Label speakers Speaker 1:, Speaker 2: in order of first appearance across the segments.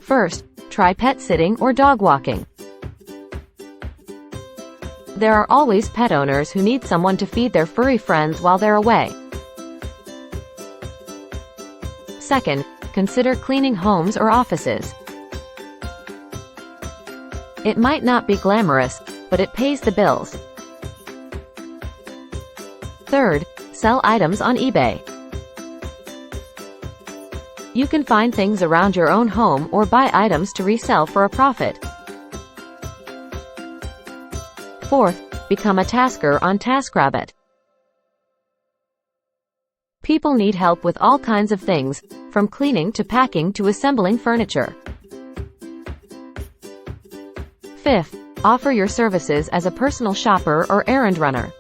Speaker 1: First, try pet sitting or dog walking. There are always pet owners who need someone to feed their furry friends while they're away. Second, consider cleaning homes or offices. It might not be glamorous, but it pays the bills. Third, sell items on eBay. You can find things around your own home or buy items to resell for a profit. Fourth, become a tasker on TaskRabbit. People need help with all kinds of things, from cleaning to packing to assembling furniture. Fifth, offer your services as a personal shopper or errand runner.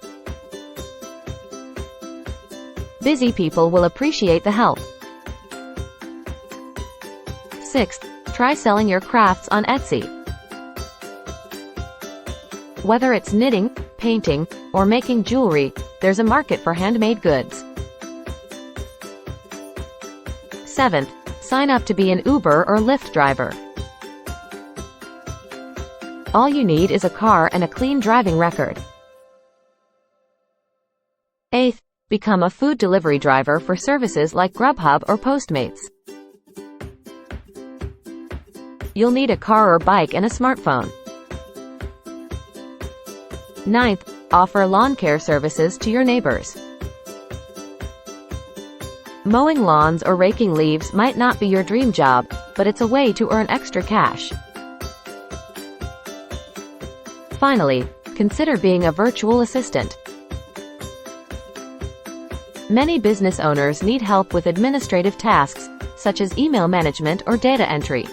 Speaker 1: Busy people will appreciate the help. Sixth, try selling your crafts on Etsy. Whether it's knitting, painting, or making jewelry, there's a market for handmade goods. Seventh, sign up to be an Uber or Lyft driver. All you need is a car and a clean driving record. Eighth, become a food delivery driver for services like Grubhub or Postmates. You'll need a car or bike and a smartphone. Ninth, offer lawn care services to your neighbors. Mowing lawns or raking leaves might not be your dream job, but it's a way to earn extra cash. Finally, consider being a virtual assistant. Many business owners need help with administrative tasks, such as email management or data entry.